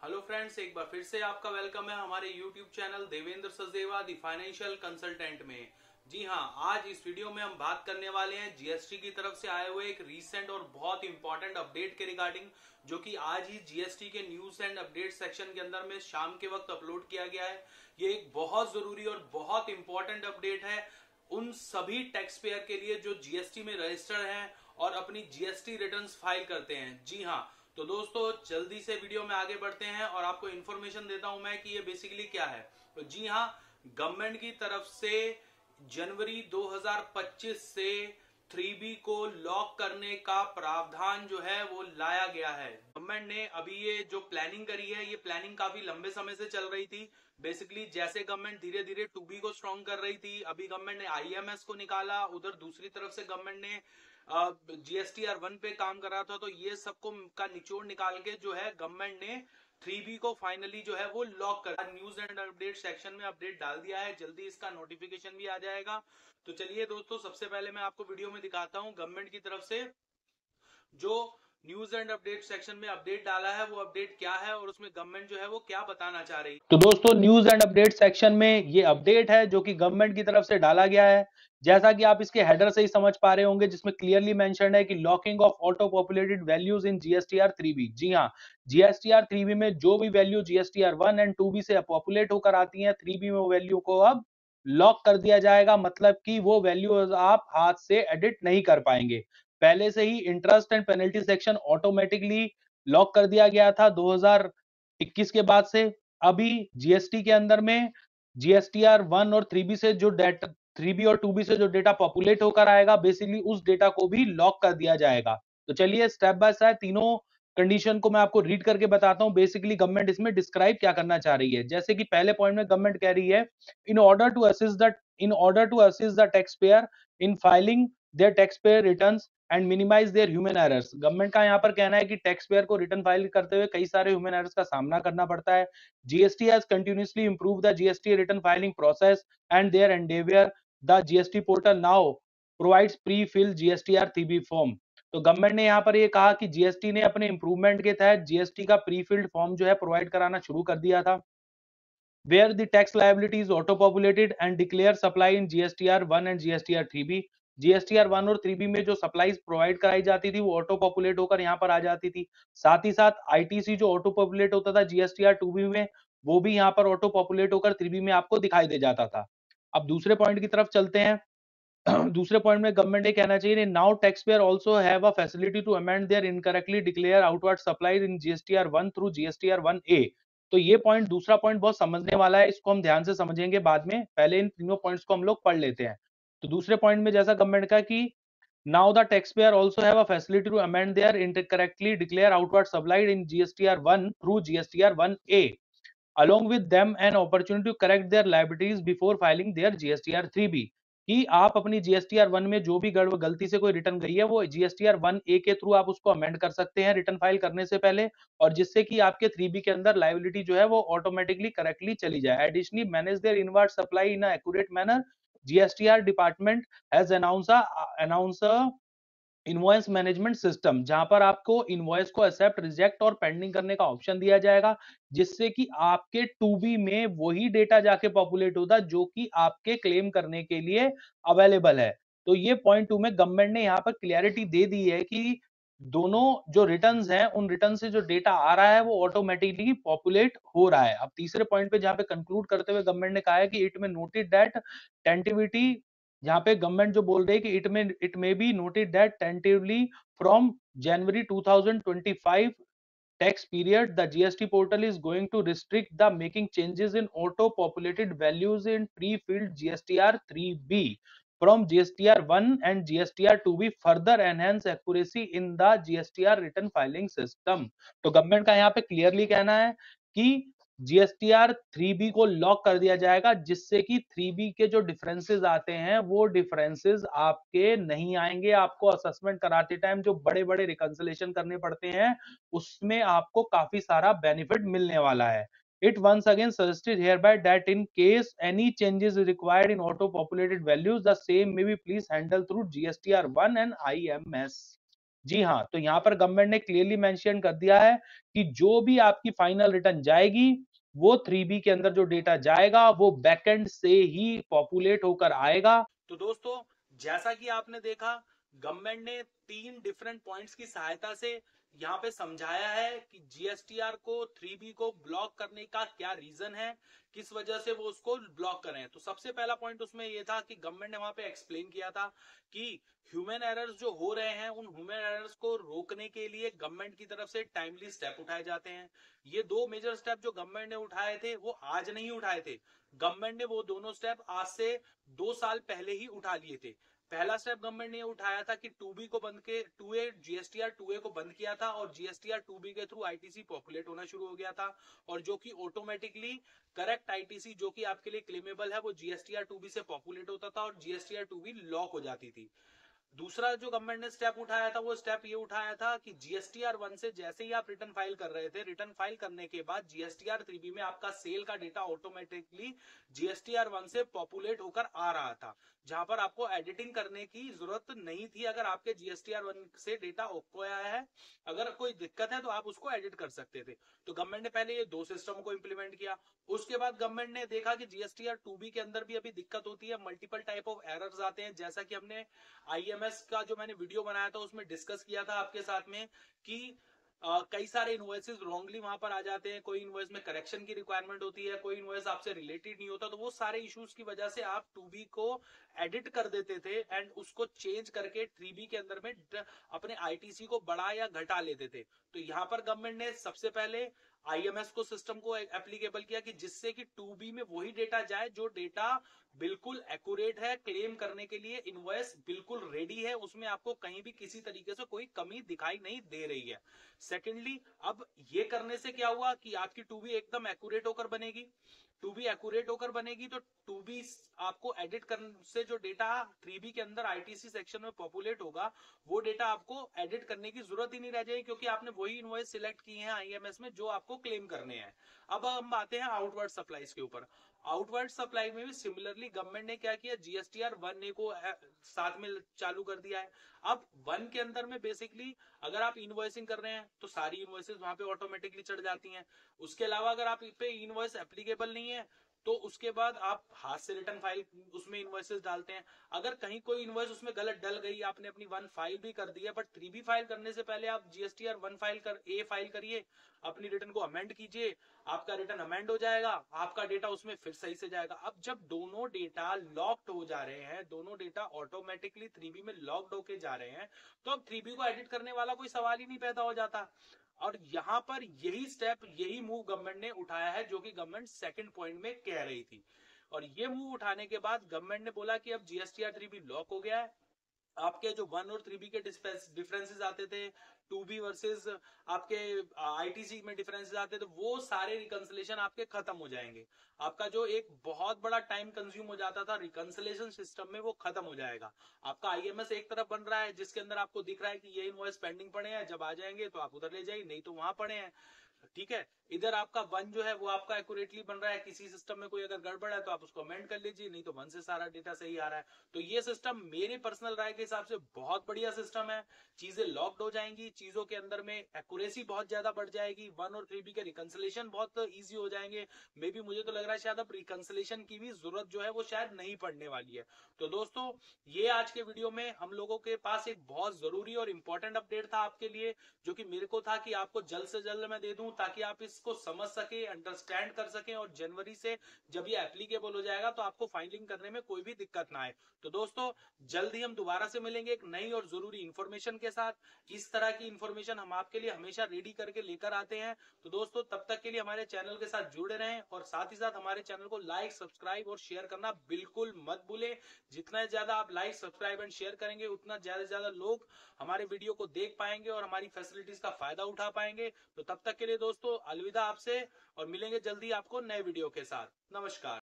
Hello friends, एक बार फिर से आपका वेलकम है हमारे YouTube channel Devendra Sachdeva the financial consultant में। जी हाँ, आज इस वीडियो में हम बात करने वाले हैं जीएसटी की तरफ से आए हुए एक रीसेंट और बहुत इंपॉर्टेंट अपडेट के रिगार्डिंग, जो कि आज ही जीएसटी के न्यूज एंड अपडेट सेक्शन के अंदर में शाम के वक्त अपलोड किया गया है। ये एक बहुत जरूरी और बहुत इंपॉर्टेंट अपडेट है उन सभी टैक्स पेयर के लिए जो जीएसटी में रजिस्टर्ड हैं और अपनी जीएसटी रिटर्न्स फाइल करते हैं। जी हाँ, तो दोस्तों जल्दी से वीडियो में आगे बढ़ते हैं और आपको इन्फॉर्मेशन देता हूं मैं कि ये बेसिकली क्या है। तो जी हाँ, गवर्नमेंट की तरफ से जनवरी 2025 से 3B को लॉक करने का प्रावधान जो है वो लाया गया है। गवर्नमेंट ने अभी ये जो प्लानिंग करी है, ये प्लानिंग काफी लंबे समय से चल रही थी। बेसिकली जैसे गवर्नमेंट धीरे धीरे 2B को स्ट्रॉन्ग कर रही थी, अभी गवर्नमेंट ने आईएमएस को निकाला, उधर दूसरी तरफ से गवर्नमेंट ने GSTR 1 पे काम कर रहा था। तो ये सबको का निचोड़ निकाल के जो है गवर्नमेंट ने 3B को फाइनली जो है वो लॉक कर न्यूज एंड अपडेट सेक्शन में अपडेट डाल दिया है। जल्दी इसका नोटिफिकेशन भी आ जाएगा। तो चलिए दोस्तों, सबसे पहले मैं आपको वीडियो में दिखाता हूं गवर्नमेंट की तरफ से जो न्यूज एंड अपडेट सेक्शन में अपडेट डाला है वो अपडेट क्या है और उसमें गवर्नमेंट जो है वो क्या बताना चाह रही है। तो दोस्तों, न्यूज एंड अपडेट सेक्शन में ये अपडेट है जो कि गवर्नमेंट की तरफ से डाला गया है। जैसा कि आप इसके हेडर से ही समझ पा रहे होंगे, जिसमें क्लियरली मेंशन्ड है कि locking of auto populated values in GSTR 3B। जी हाँ, जीएसटीआर 3B में जो भी वैल्यू जीएसटीआर 1 एंड 2B से पॉपुलेट होकर आती है, 3B में वो वैल्यू को अब लॉक कर दिया जाएगा। मतलब कि वो वैल्यू आप हाथ से एडिट नहीं कर पाएंगे। पहले से ही interest and penalty section automatically lock कर दिया गया था 2021 के बाद से। अभी जीएसटी के अंदर में जीएसटीआर 1 और 3B से जो डेटा 3B और 2B से जो डेटा पॉपुलेट होकर आएगा, बेसिकली उस डेटा को भी लॉक कर दिया जाएगा। तो चलिए स्टेप बाय स्टेप तीनों कंडीशन को मैं आपको रीड करके बताता हूं। बेसिकली गवर्नमेंट इसमें डिस्क्राइब क्या करना चाह रही है। जैसे कि पहले पॉइंट में गवर्नमेंट कह रही है, in order to assist the tax payer in filing their tax payer returns and minimise their human errors. Government का यहाँ पर कहना है कि टैक्स पेयर को रिटर्न फाइल करते हुए कई सारे ह्यूमन एरर्स का सामना करना पड़ता है। GST has continuously improve the GST return filing process and their endeavour the GST portal now provides pre fill GSTR 3B form. तो गवर्नमेंट ने यहाँ पर ये कहा कि जीएसटी ने अपने इंप्रूवमेंट के तहत जीएसटी का प्री फिल्ड फॉर्म जो है प्रोवाइड कराना शुरू कर दिया था, where the tax liability is auto-populated and declare supply in GSTR 1 and GSTR 3B। GSTR 1 और 3B में जो सप्लाईज प्रोवाइड कराई जाती थी वो ऑटो पॉपुलेट होकर यहाँ पर आ जाती थी। साथ ही साथ आईटीसी जो ऑटो पॉपुलेट होता था GSTR 2B में, वो भी यहाँ पर ऑटो पॉपुलेट होकर 3B में आपको दिखाई दे जाता था। अब दूसरे पॉइंट की तरफ चलते हैं। दूसरे पॉइंट में गवर्नमेंट ये कहना चाहिए, now tax payer also have a facility to amend their incorrectly declare outward supply in GSTR 1 through GSTR 1A। तो ये पॉइंट, दूसरा पॉइंट बहुत समझने वाला है, इसको हम ध्यान से समझेंगे बाद में। पहले इन तीनों पॉइंट्स को हम लोग पढ़ लेते हैं। तो दूसरे पॉइंट में जैसा गवर्नमेंट का कि now the tax payer also have a facility to amend their incorrectly declare outward supply in GSTR 1 through GSTR 1A along with them an opportunity to correct their liabilities before filing their GSTR 3B। कि आप अपनी GSTR 1 में जो भी गलती से कोई return गई है वो GSTR 1A के थ्रू आप उसको अमेंड कर सकते हैं रिटर्न फाइल करने से पहले, और जिससे कि आपके 3B के अंदर लाइबिलिटी जो है वो ऑटोमेटिकली करेक्टली चली जाए। Additionally manage there inward supply in accurate manner. GSTR department has announce invoice management system, जहां पर आपको इनवॉइस को एक्सेप्ट, रिजेक्ट और पेंडिंग करने का ऑप्शन दिया जाएगा, जिससे कि आपके 2B में वही डेटा जाके पॉपुलेट होता जो कि आपके क्लेम करने के लिए अवेलेबल है। तो ये पॉइंट 2 में गवर्नमेंट ने यहाँ पर क्लियरिटी दे दी है कि दोनों जो रिटर्न्स हैं, उन रिटर्न से जो डेटा आ रहा है वो ऑटोमेटिकली पॉपुलेट हो रहा है। अब तीसरे पॉइंट पे जहां पे कंक्लूड करते हुए गवर्नमेंट ने कहा है कि इट में नोटेड दैट टेंटिविटी, यहाँ पे गवर्नमेंट जो बोल रही है कि it may be noted that tentatively from January 2025 tax period the GST portal is going to restrict the making changes in auto populated values in pre-filled GSTR 3B from GSTR 1 and GSTR 2B further enhance accuracy in the GSTR return filing system। तो government का यहाँ पे clearly कहना है कि GSTR 3B को lock कर दिया जाएगा, जिससे कि 3B के जो डिफरेंसेस आते हैं वो डिफरेंसेस आपके नहीं आएंगे। आपको असेसमेंट कराते टाइम जो बड़े बड़े रिकंसिलेशन करने पड़ते हैं, उसमें आपको काफी सारा बेनिफिट मिलने वाला है। It once again suggested hereby that in case any changes required in auto-populated values, the same may be please handle through GSTR 1 and IMS। जी हाँ, तो यहाँ पर गवर्नमेंट ने क्लियरली मेंशन कर दिया है कि जो भी आपकी फाइनल रिटर्न जाएगी, वो 3B के अंदर जो डेटा जाएगा वो बैकएंड से ही पॉपुलेट होकर आएगा। तो दोस्तों, जैसा कि आपने देखा, गवर्नमेंट ने 3 डिफरेंट पॉइंट्स की सहायता से यहाँ पे समझाया है कि जीएसटीआर को 3B को ब्लॉक करने का क्या रीजन है, किस वजह से वो उसको ब्लॉक करें। तो सबसे पहला पॉइंट उसमें ये था कि गवर्नमेंट ने वहां पे एक्सप्लेन किया था कि ह्यूमन एरर्स जो हो रहे हैं, उन ह्यूमन एरर्स को रोकने के लिए गवर्नमेंट की तरफ से टाइमली स्टेप उठाए जाते हैं। ये 2 मेजर स्टेप जो गवर्नमेंट ने उठाए थे वो आज नहीं उठाए थे, गवर्नमेंट ने वो दोनों स्टेप आज से 2 साल पहले ही उठा लिए थे। पहला स्टेप गवर्नमेंट ने उठाया था कि 2B को बंद के 2A जीएसटीआर 2A को बंद किया था और जीएसटीआर 2B के थ्रू आईटीसी पॉपुलेट होना शुरू हो गया था, और जो कि ऑटोमेटिकली करेक्ट आईटीसी जो कि आपके लिए क्लेमेबल है वो जीएसटीआर 2B से पॉपुलेट होता था और जीएसटीआर 2B लॉक हो जाती थी। दूसरा जो गवर्नमेंट ने स्टेप उठाया था वो स्टेप ये उठाया था कि जीएसटीआर 1 से जैसे ही आप रिटर्न फाइल कर रहे थे, रिटर्न फाइल करने के बाद जीएसटीआर 3B में आपका सेल का डेटा ऑटोमेटिकली जीएसटीआर 1 से पॉपुलेट होकर आ रहा था, जहां पर आपको एडिटिंग करने की जरूरत नहीं थी। अगर आपके जीएसटीआर 1 से डेटा खोया है, अगर कोई दिक्कत है तो आप उसको एडिट कर सकते थे। तो गवर्नमेंट ने पहले ये 2 सिस्टम को इंप्लीमेंट किया। उसके बाद गवर्नमेंट ने देखा कि जीएसटीआर 2B के अंदर भी अभी दिक्कत होती है, मल्टीपल टाइप ऑफ एरर्स आते हैं, जैसा कि हमने आईएमएस का जो मैंने वीडियो बनाया था उसमें डिस्कस किया था आपके साथ में कि कई सारे इनवॉइसेस रॉन्गली वहां पर आ जाते हैं, कोई इनवॉइस में करेक्शन की रिक्वायरमेंट होती है, कोई इनवॉइस आपसे रिलेटेड नहीं होता, तो वो सारे इश्यूज की वजह से आप 2B को एडिट कर देते थे एंड उसको चेंज करके 3B के अंदर में अपने आईटीसी को बढ़ा या घटा लेते थे। तो यहाँ पर गवर्नमेंट ने सबसे पहले आईएमएस को सिस्टम को एप्लीकेबल किया कि जिससे कि 2B में वही डेटा जाए जो डेटा बिल्कुल एक्यूरेट है, क्लेम करने के लिए इनवॉइस बिल्कुल रेडी है, उसमें आपको कहीं भी किसी तरीके से कोई कमी दिखाई नहीं दे रही है। सेकेंडली, अब ये करने से क्या हुआ कि आपकी 2B एकदम एक्यूरेट होकर बनेगी। 2B एक्यूरेट होकर बनेगी तो 2B आपको एडिट करने से जो डेटा 3B के अंदर आईटीसी सेक्शन में पॉपुलेट होगा, वो डेटा आपको एडिट करने की जरूरत ही नहीं रह जाएगी, क्योंकि आपने वही इनवॉइस सिलेक्ट की है आईएमएस में जो आपको क्लेम करने हैं। अब हम आते हैं आउटवर्ड सप्लाईज के ऊपर। आउटवर्ड सप्लाई में भी सिमिलरली गवर्नमेंट ने क्या किया, जीएसटीआर 1A को साथ में चालू कर दिया है। अब 1 के अंदर में बेसिकली अगर आप इनवॉइसिंग कर रहे हैं तो सारी इनवॉइसेस वहां पे ऑटोमेटिकली चढ़ जाती हैं। उसके अलावा अगर आप पे इनवॉइस एप्लीकेबल नहीं है तो उसके बाद आप हाथ से रिटर्न फाइल उसमें इनवॉइसेस डालते हैं। अगर कहीं कोई इनवॉइस उसमें गलत डल गई, आपने अपनी 1 फाइल भी कर दी है, बट 3B फाइल करने से पहले आप जीएसटीआर 1 फाइल कर ए फाइल करिए, अपनी रिटर्न को अमेंड कीजिए, आपका रिटर्न अमेंड हो जाएगा, आपका डेटा उसमें फिर सही से जाएगा। अब जब दोनों डेटा लॉक्ड हो जा रहे हैं, दोनों डेटा ऑटोमेटिकली 3B में लॉक्ड होके जा रहे हैं, तो अब 3B को एडिट करने वाला कोई सवाल ही नहीं पैदा हो जाता। और यहां पर यही स्टेप, यही मूव गवर्नमेंट ने उठाया है जो कि गवर्नमेंट सेकंड पॉइंट में कह रही थी। और ये मूव उठाने के बाद गवर्नमेंट ने बोला कि अब जीएसटीआर 3B लॉक हो गया है, आपके जो 1 और 3B के डिफरेंसेस आते थे, 2B वर्सेस आपके आईटीसी में डिफरेंसेस आते थे, वो सारे रिकंसिलेशन आपके खत्म हो जाएंगे। आपका जो एक बहुत बड़ा टाइम कंज्यूम हो जाता था रिकंसिलेशन सिस्टम में, वो खत्म हो जाएगा। आपका आईएमएस एक तरफ बन रहा है जिसके अंदर आपको दिख रहा है कि ये इनवॉइस पेंडिंग पड़े हैं, जब आ जाएंगे तो आप उधर ले जाइए, नहीं तो वहां पड़े हैं। ठीक है, इधर आपका 1 जो है वो आपका एक्यूरेटली बन रहा है, किसी सिस्टम में कोई अगर गड़बड़ है तो आप उसको अमेंड कर लीजिए, नहीं तो 1 से सारा डेटा सही आ रहा है। तो ये सिस्टम मेरे पर्सनल राय के हिसाब से बहुत बढ़िया सिस्टम है। चीजें लॉक्ड हो जाएंगी, चीजों के अंदर में एक्यूरेसी बहुत ज्यादा बढ़ जाएगी, 1 और 3B के रिकंसिलेशन बहुत इजी हो जाएंगे। मे बी मुझे तो लग रहा है शायद अब रिकंसिलेशन की भी जरूरत जो है वो शायद नहीं पड़ने वाली है। तो दोस्तों, ये आज के वीडियो में हम लोगों के पास एक बहुत जरूरी और इंपॉर्टेंट अपडेट था आपके लिए, जो कि मेरे को था कि आपको जल्द से जल्द मैं दे दूं, ताकि आप इसको समझ सके, अंडरस्टैंड कर सके, और जनवरी से जब ये एप्लीकेबल हो जाएगा तो आपको फाइलिंग करने में कोई भी दिक्कत ना आए। तो दोस्तों, जल्द ही हम दोबारा से मिलेंगे एक नई और जरूरी इंफॉर्मेशन के साथ। इस तरह की इंफॉर्मेशन हम आपके लिए हमेशा रेडी करके लेकर आते हैं। तो दोस्तों, तब तक के लिए हमारे चैनल के साथ जुड़े रहें, और साथ ही साथ हमारे चैनल को लाइक, सब्सक्राइब और शेयर करना बिल्कुल मत भूलें। जितना ज्यादा आप लाइक, सब्सक्राइब एंड शेयर करेंगे, उतना ज्यादा से ज्यादा लोग हमारे वीडियो को देख पाएंगे और हमारी फैसिलिटीज का फायदा उठा पाएंगे। तो तब तक के लिए दोस्तों, अलविदा आपसे, और मिलेंगे जल्दी आपको नए वीडियो के साथ। नमस्कार।